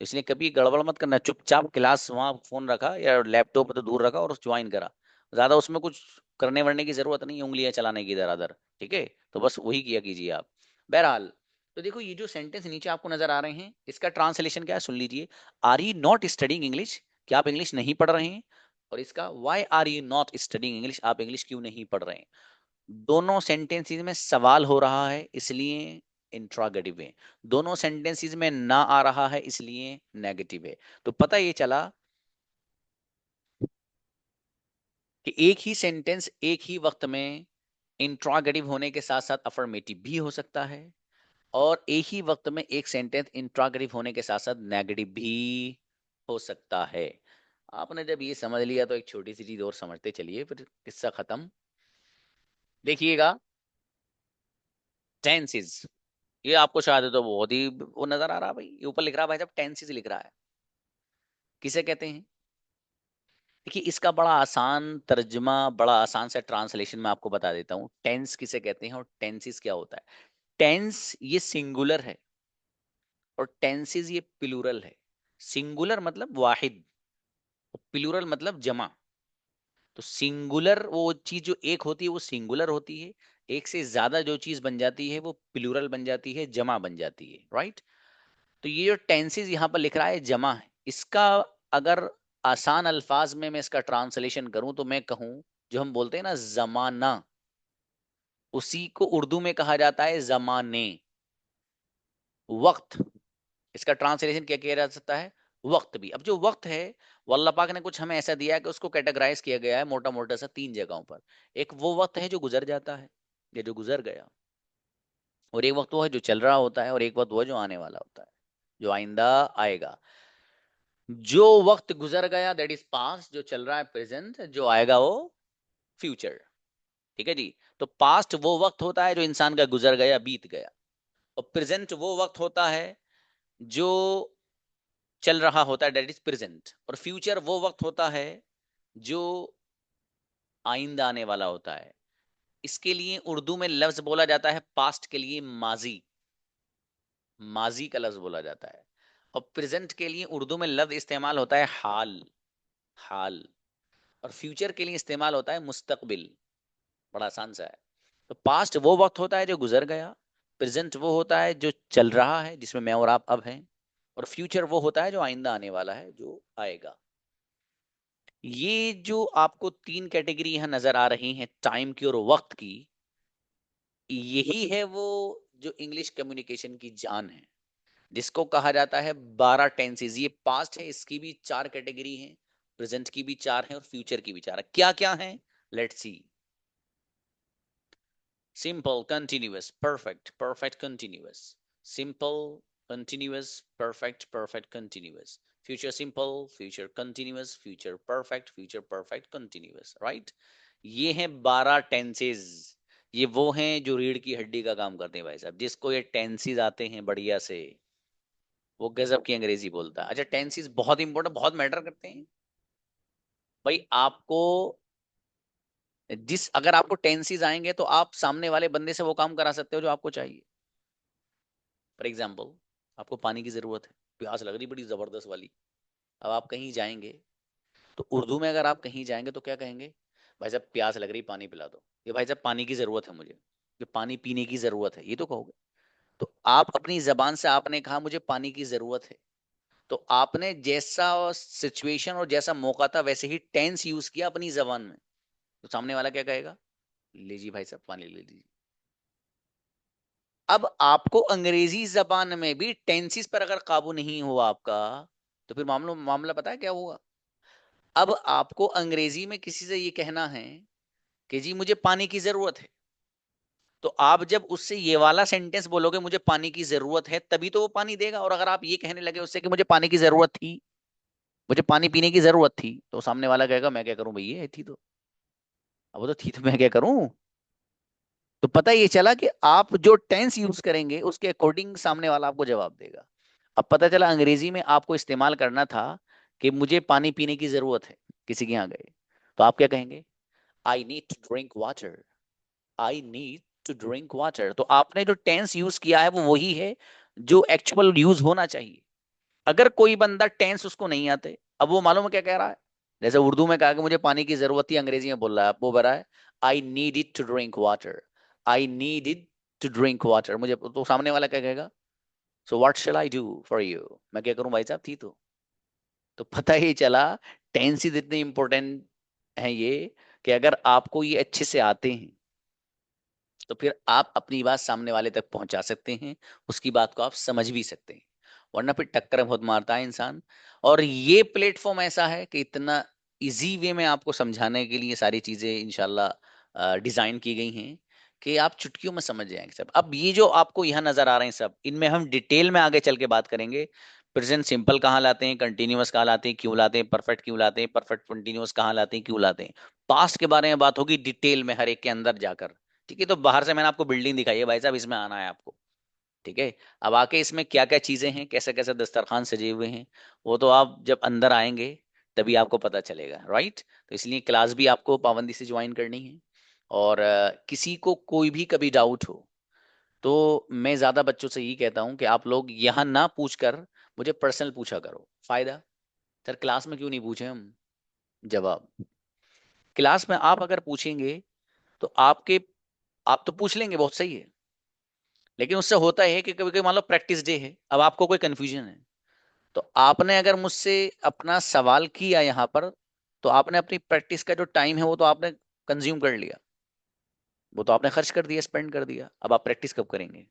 इसलिए कभी गड़बड़ मत करना, चुपचाप क्लास वहाँ फोन रखा या लैपटॉप तो दूर रखा और ज्वाइन करा, ज्यादा उसमें कुछ करने वरने की जरूरत नहीं है, उंगलियां चलाने की इधर उधर। ठीक है, तो बस वही किया कीजिए आप। बहरहाल, तो देखो ये जो सेंटेंस नीचे आपको नजर आ रहे हैं, इसका ट्रांसलेशन क्या है सुन लीजिए। Are you not studying English, क्या आप इंग्लिश नहीं पढ़ रहे हैं, और इसका why are you not studying English, आप इंग्लिश क्यों नहीं पढ़ रहे हैं। दोनों सेंटेंसेस में सवाल हो रहा है इसलिए इंट्रोगेटिव है, दोनों सेंटेंसेस में ना आ रहा है इसलिए नेगेटिव है। तो पता ये चला कि एक ही सेंटेंस एक ही वक्त में इंट्रोगेटिव होने के साथ साथ अफर्मेटिव भी हो सकता है, और एक ही वक्त में एक सेंटेंस इंट्रोगेटिव होने के साथ साथ नेगेटिव भी हो सकता है। आपने जब ये समझ लिया तो एक छोटी सी चीज और समझते चलिए, फिर किस्सा खत्म। देखिएगा, टेंसेस, ये आपको शायद तो बहुत ही वो नजर आ रहा है भाई, ये ऊपर लिख रहा है भाई साहब, टेंसेस लिख रहा है। किसे कहते हैं? देखिए इसका बड़ा आसान तर्जमा, बड़ा आसान सा ट्रांसलेशन मैं आपको बता देता हूँ, टेंस किसे कहते हैं और टेंसेस क्या होता है। टेंस ये सिंगुलर है और टेंसेस ये प्लूरल है। सिंगुलर मतलब वाहिद, और प्लूरल मतलब जमा। तो सिंगुलर वो चीज जो एक होती है वो सिंगुलर होती है, एक से ज्यादा जो चीज बन जाती है वो प्लूरल बन जाती है, जमा बन जाती है, राइट। तो ये जो टेंसेस यहाँ पर लिख रहा है जमा है, इसका अगर आसान अल्फाज में मैं इसका ट्रांसलेशन करूं तो मैं कहूं, जो हम बोलते हैं ना जमाना, उसी को उर्दू में कहा जाता है जमाने। वक्त, इसका ट्रांसलेशन क्या किया जा सकता है, वक्त भी। अब जो वक्त है, वो अल्लाह पाक ने कुछ हमें ऐसा दिया है कि उसको कैटेगराइज किया गया है मोटा मोटा सा तीन जगहों पर। एक वो वक्त है जो गुजर जाता है, या जो गुजर गया, और एक वक्त वो है जो चल रहा होता है, और एक वक्त वो है जो आने वाला होता है। जो आइंदा आएगा। जो वक्त गुजर गया दैट इज पास्ट, जो चल रहा है प्रेजेंट, जो आएगा वो फ्यूचर। ठीक है जी। तो पास्ट वो वक्त होता है जो इंसान का गुजर गया, बीत गया, और प्रेजेंट वो वक्त होता है जो चल रहा होता है, दैट इज प्रेजेंट, और फ्यूचर वो वक्त होता है जो आइंदा आने वाला होता है। इसके लिए उर्दू में लफ्ज बोला जाता है पास्ट के लिए माजी, माजी का लफ्ज बोला जाता है। और प्रेजेंट के लिए उर्दू में लफ्ज इस्तेमाल होता है हाल, हाल। और फ्यूचर के लिए इस्तेमाल होता है मुस्तकबिल। बड़ा आसान सा है। तो पास्ट वो वक्त होता है जो गुजर गया, प्रेजेंट वो होता है जो चल रहा है जिसमें मैं और आप अब हैं, और फ्यूचर वो होता है जो आइंदा आने वाला है, जो आएगा। ये जो आपको तीन कैटेगरी यहाँ नजर आ रही हैं टाइम की और वक्त की, यही है वो जो इंग्लिश कम्युनिकेशन की जान है, जिसको कहा जाता है 12 टेंसेज। ये पास्ट है, इसकी भी 4 कैटेगरी हैं, प्रेजेंट की भी 4 है और फ्यूचर की भी 4 है। क्या क्या है, let's see. Simple, continuous, perfect, perfect continuous, simple, continuous, perfect, perfect continuous, future simple, future continuous, future perfect, future perfect continuous, right. ये हैं 12 टेंसेज। ये वो हैं जो रीढ़ की हड्डी का काम करते हैं भाई साहब। जिसको ये टेंसेज आते हैं बढ़िया से, वो गजब की अंग्रेजी बोलता है। अच्छा, टेंसेज बहुत इंपॉर्टेंट, बहुत मैटर करते हैं भाई। आपको अगर आपको टेंसेज आएंगे तो आप सामने वाले बंदे से वो काम करा सकते हो जो आपको चाहिए। फॉर एग्जाम्पल, आपको पानी की जरूरत है, प्यास लग रही बड़ी जबरदस्त वाली। अब आप कहीं जाएंगे तो उर्दू में अगर आप कहीं जाएंगे तो क्या कहेंगे, भाई साहब प्यास लग रही, पानी पिला दो। ये भाई साहब पानी की जरूरत है मुझे, ये पानी पीने की जरूरत है, ये तो कहोगे। तो आप अपनी जबान से आपने कहा मुझे पानी की जरूरत है, तो आपने जैसा सिचुएशन और जैसा मौका था वैसे ही टेंस यूज किया अपनी जबान में। तो सामने वाला क्या कहेगा, लीजिए भाई साहब पानी ले लीजिए। अब आपको अंग्रेजी जबान में भी टेंसेस पर अगर काबू नहीं हुआ आपका, तो फिर मामला पता है क्या हुआ। अब आपको अंग्रेजी में किसी से ये कहना है कि जी मुझे पानी की जरूरत है, तो आप जब उससे ये वाला सेंटेंस बोलोगे मुझे पानी की जरूरत है, तभी तो वो पानी देगा। और अगर आप ये कहने लगे उससे कि मुझे पानी की जरूरत थी, मुझे पानी पीने की जरूरत थी, तो सामने वाला कहेगा मैं क्या करूं भैया, थी तो, अब वो तो थी तो मैं क्या करूं। तो पता ये चला कि आप जो टेंस यूज करेंगे उसके अकॉर्डिंग सामने वाला आपको जवाब देगा। अब पता चला अंग्रेजी में आपको इस्तेमाल करना था कि मुझे पानी पीने की जरूरत है, किसी के यहाँ गए, तो आप क्या कहेंगे, I need to drink water, I need to drink water. तो आपने जो टेंस यूज किया है वो वही है जो एक्चुअल यूज होना चाहिए। अगर कोई बंदा टेंस उसको नहीं आते, अब वो मालूम है क्या कह रहा है, जैसे उर्दू में कहा कि मुझे पानी की जरूरत थी, अंग्रेजी में बोल रहा है, वो बरा है I need it to drink water, I need it to drink water. मुझे तो सामने वाला क्या कहेगा, so what shall I do for you, मैं क्या करूं भाई साहब, थी तो पता ही चला टेंस इतने इंपॉर्टेंट है ये, कि अगर आपको ये अच्छे से आते हैं तो फिर आप अपनी बात सामने वाले तक पहुंचा सकते हैं, उसकी बात को आप समझ भी सकते हैं। वरना फिर टक्कर बहुत मारता है इंसान। और ये प्लेटफॉर्म ऐसा है कि इतना इजी वे में आपको समझाने के लिए सारी चीजें इंशाल्लाह डिजाइन की गई हैं कि आप चुटकियों में समझ जाएंगे सब। अब ये जो आपको यहाँ नजर आ रहे हैं सब, इनमें हम डिटेल में आगे चल के बात करेंगे। प्रेजेंट सिंपल कहाँ लाते हैं, कंटिन्यूअस कहाँ लाते हैं, क्यों लाते हैं, परफेक्ट क्यों लाते हैं, परफेक्ट कंटिन्यूअस कहाँ लाते हैं, क्यों लाते हैं। पास्ट के बारे में बात होगी डिटेल में हर एक के अंदर जाकर। ठीक है, तो बाहर से मैंने आपको बिल्डिंग दिखाई है भाई साहब, इसमें आना है आपको। ठीक है, अब आके इसमें क्या क्या चीजें हैं, कैसे कैसे दस्तरखान सजे हुए हैं, वो तो आप जब अंदर आएंगे तभी आपको पता चलेगा, राइट। तो इसलिए क्लास भी आपको पाबंदी से ज्वाइन करनी है। और किसी को कोई भी कभी डाउट हो तो मैं ज्यादा बच्चों से यही कहता हूं कि आप लोग यहाँ ना पूछ कर मुझे पर्सनल पूछा करो। फायदा, सर क्लास में क्यों नहीं पूछे हम, जवाब, क्लास में आप अगर पूछेंगे तो आप तो पूछ लेंगे, बहुत सही है, लेकिन उससे होता है कि कभी कभी मान लो प्रैक्टिस डे है, अब आपको कोई कंफ्यूजन है, तो आपने अगर मुझसे अपना सवाल किया यहाँ पर, तो आपने अपनी प्रैक्टिस का जो टाइम है वो तो आपने कंज्यूम कर लिया, वो तो आपने खर्च कर दिया, स्पेंड कर दिया। अब आप प्रैक्टिस कब करेंगे।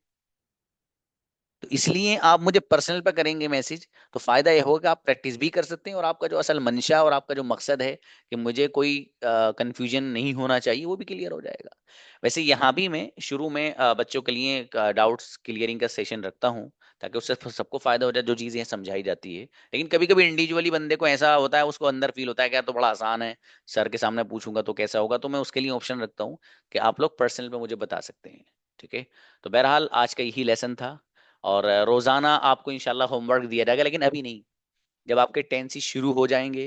तो इसलिए आप मुझे पर्सनल पे करेंगे मैसेज, तो फायदा ये होगा कि आप प्रैक्टिस भी कर सकते हैं, और आपका जो असल मंशा और आपका जो मकसद है कि मुझे कोई कंफ्यूजन नहीं होना चाहिए, वो भी क्लियर हो जाएगा। वैसे यहाँ भी मैं शुरू में बच्चों के लिए डाउट्स क्लियरिंग का सेशन रखता हूँ, ताकि उससे सबको फायदा हो जाए, जो चीजें समझाई जाती है। लेकिन कभी कभी इंडिविजुअली बंदे को ऐसा होता है, उसको अंदर फील होता है कि यार तो बड़ा आसान है, सर के सामने पूछूंगा तो कैसा होगा, तो मैं उसके लिए ऑप्शन रखता हूँ कि आप लोग पर्सनल पे मुझे बता सकते हैं। ठीक है, तो बहरहाल आज का यही लेसन था। और रोजाना आपको इंशाल्लाह होमवर्क दिया जाएगा, लेकिन अभी नहीं, जब आपके टेंसी शुरू हो जाएंगे।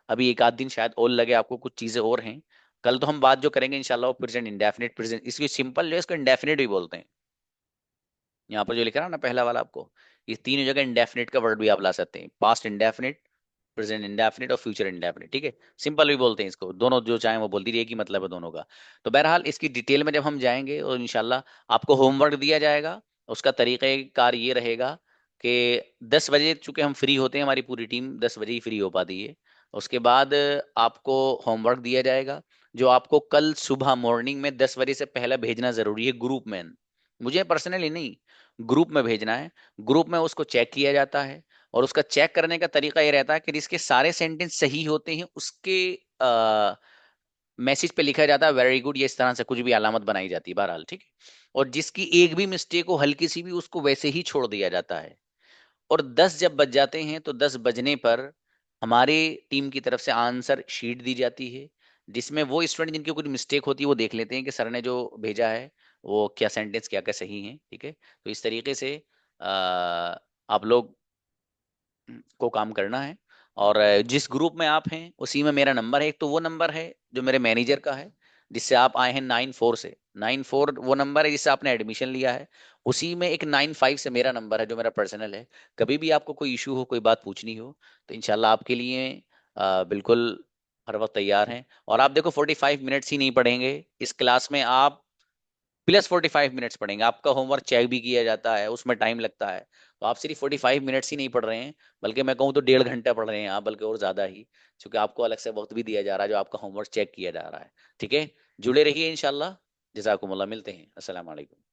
अभी एक आध दिन शायद और लगे आपको, कुछ चीजें और हैं। कल तो हम बात जो करेंगे इंशाल्लाह वो प्रेजेंट इंडेफिनिट, प्रेजेंट इसकी सिंपल जो है इसको इंडेफिनिट भी बोलते हैं। यहाँ पर जो लिखा है ना पहला वाला, आपको ये तीनों जगह इंडेफिनिट का वर्ड भी आप ला सकते हैं, पास्ट इंडेफिनिट, प्रेजेंट इंडेफिनिट और फ्यूचर इंडेफिनिट। ठीक है, सिंपल भी बोलते हैं इसको, दोनों जो चाहे वो बोल दीजिए, एक ही मतलब है दोनों का। तो बहरहाल इसकी डिटेल में जब हम जाएंगे और इंशाल्लाह आपको होमवर्क दिया जाएगा, उसका तरीक़ेकार ये रहेगा कि 10 बजे चूंकि हम फ्री होते हैं, हमारी पूरी टीम 10 बजे ही फ्री हो पाती है। उसके बाद आपको होमवर्क दिया जाएगा, जो आपको कल सुबह मॉर्निंग में 10 बजे से पहले भेजना जरूरी है ग्रुप में। मुझे पर्सनली नहीं, ग्रुप में भेजना है। ग्रुप में उसको चेक किया जाता है, और उसका चेक करने का तरीका ये रहता है कि जिसके सारे सेंटेंस सही होते हैं उसके मैसेज पे लिखा जाता है वेरी गुड, ये इस तरह से कुछ भी अलामत बनाई जाती है बहरहाल। ठीक है, और जिसकी एक भी मिस्टेक हो हल्की सी भी, उसको वैसे ही छोड़ दिया जाता है। और 10 जब बज जाते हैं तो 10 बजने पर हमारे टीम की तरफ से आंसर शीट दी जाती है, जिसमें वो स्टूडेंट जिनकी कुछ मिस्टेक होती है वो देख लेते हैं कि सर ने जो भेजा है वो क्या सेंटेंस क्या क्या सही है। ठीक है, तो इस तरीके से आप लोग को काम करना है। और जिस ग्रुप में आप हैं उसी में मेरा नंबर है, एक तो वो नंबर है जो मेरे मैनेजर का है, जिससे आप आए हैं 94 से। 94 वो नंबर है जिससे आपने एडमिशन लिया है। उसी में एक 95 से मेरा नंबर है जो मेरा पर्सनल है। कभी भी आपको कोई इशू हो, कोई बात पूछनी हो, तो इंशाल्लाह आपके लिए बिल्कुल हर वक्त तैयार हैं। और आप देखो 45 मिनट्स ही नहीं पढ़ेंगे इस क्लास में, आप प्लस 45 मिनट्स पढ़ेंगे। आपका होमवर्क चेक भी किया जाता है, उसमें टाइम लगता है। तो आप सिर्फ 45 मिनट्स ही नहीं पढ़ रहे हैं, बल्कि मैं कहूँ तो 1.5 घंटा पढ़ रहे हैं आप, बल्कि और ज्यादा ही, क्योंकि आपको अलग से वक्त भी दिया जा रहा है जो आपका होमवर्क चेक किया जा रहा है। ठीक है, जुड़े रहिए इंशाल्लाह। जज़ाकुमुल्लाह, मिलते हैं। अस्सलाम वालेकुम।